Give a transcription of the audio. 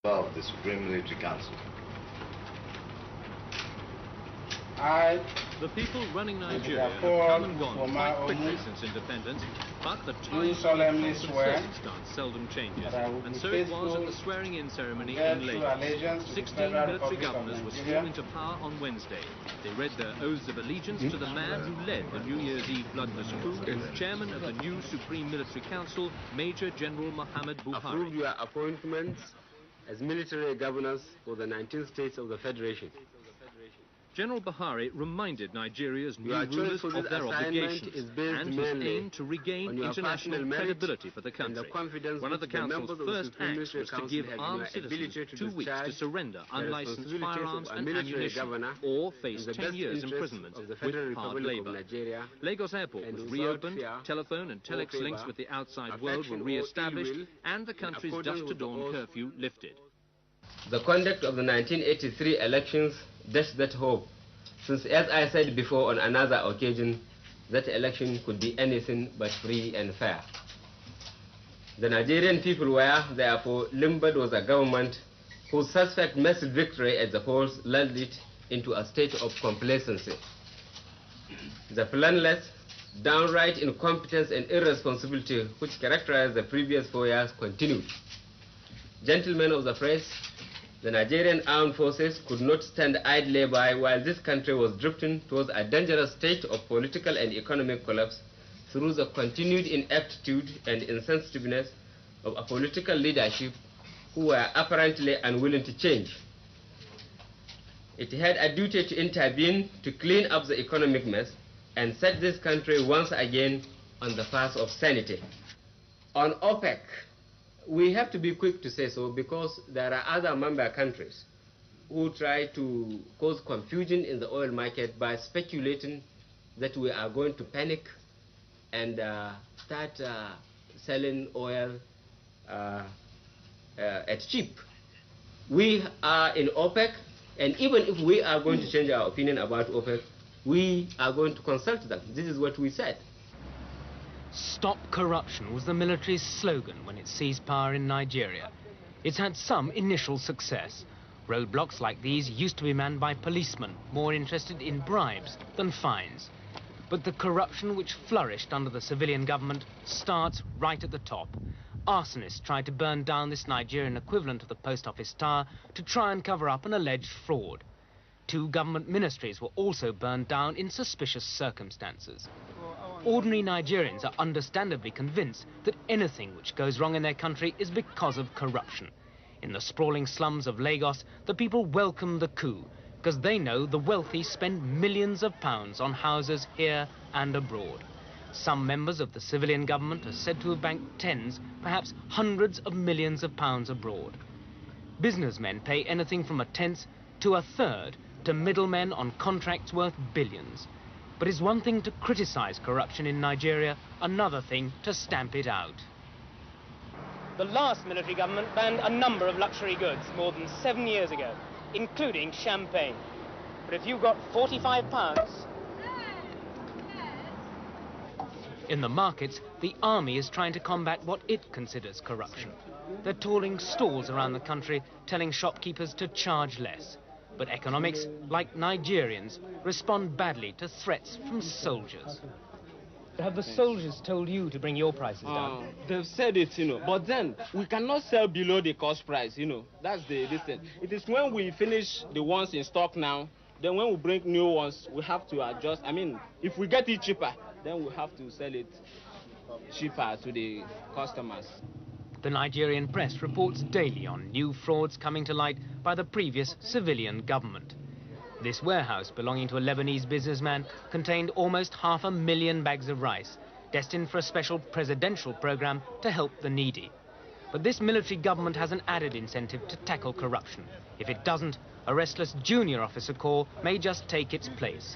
of the Supreme Military Council. The people running Nigeria have come and gone quite quickly since independence, but the time-honored pomp and circumstance seldom changes, and so it was at the swearing-in ceremony in Lagos. 16 military governors were sworn into power on Wednesday. They read their oaths of allegiance to the man who led the New Year's Eve bloodless coup, chairman of the new Supreme Military Council, Major General Muhammad Buhari. Approve your appointments as military governors for the 19 states of the Federation. General Buhari reminded Nigeria's new rulers of their obligations and his aim to regain international credibility for the country. One of the Council's first acts was to give armed citizens 2 weeks to surrender unlicensed firearms and ammunition or face 10 years imprisonment with hard labour. Lagos Airport was reopened, telephone and telex links with the outside world were re-established, and the country's dusk-to-dawn curfew lifted. The conduct of the 1983 elections dashed that hope, since, as I said before on another occasion, that election could be anything but free and fair. The Nigerian people were, therefore, limbered with a government whose suspect massive victory at the polls lulled it into a state of complacency. The planless, downright incompetence and irresponsibility which characterized the previous 4 years continued. Gentlemen of the press, the Nigerian armed forces could not stand idly by while this country was drifting towards a dangerous state of political and economic collapse through the continued ineptitude and insensitiveness of a political leadership who were apparently unwilling to change. It had a duty to intervene to clean up the economic mess and set this country once again on the path of sanity. On OPEC, we have to be quick to say so because there are other member countries who try to cause confusion in the oil market by speculating that we are going to panic and start selling oil at cheap. We are in OPEC, and even if we are going to change our opinion about OPEC, we are going to consult them. This is what we said. Stop corruption was the military's slogan when it seized power in Nigeria. It's had some initial success. Roadblocks like these used to be manned by policemen, more interested in bribes than fines. But the corruption which flourished under the civilian government starts right at the top. Arsonists tried to burn down this Nigerian equivalent of the post office tower to try and cover up an alleged fraud. 2 government ministries were also burned down in suspicious circumstances. Ordinary Nigerians are understandably convinced that anything which goes wrong in their country is because of corruption. In the sprawling slums of Lagos, the people welcome the coup because they know the wealthy spend millions of pounds on houses here and abroad. Some members of the civilian government are said to have banked tens, perhaps hundreds of millions of pounds abroad. Businessmen pay anything from a tenth to a third to middlemen on contracts worth billions. But it's one thing to criticize corruption in Nigeria, another thing to stamp it out. The last military government banned a number of luxury goods more than 7 years ago, including champagne. But if you've got £45... In the markets, the army is trying to combat what it considers corruption. They're tooling stalls around the country, telling shopkeepers to charge less. But economics, like Nigerians, respond badly to threats from soldiers. Have the soldiers told you to bring your prices down? They've said it, but then we cannot sell below the cost price, That's the thing. It is when we finish the ones in stock now, then when we bring new ones, we have to adjust. I mean, if we get it cheaper, then we have to sell it cheaper to the customers. The Nigerian press reports daily on new frauds coming to light by the previous civilian government. This warehouse belonging to a Lebanese businessman contained almost 500,000 bags of rice, destined for a special presidential program to help the needy. But this military government has an added incentive to tackle corruption. If it doesn't, a restless junior officer corps may just take its place.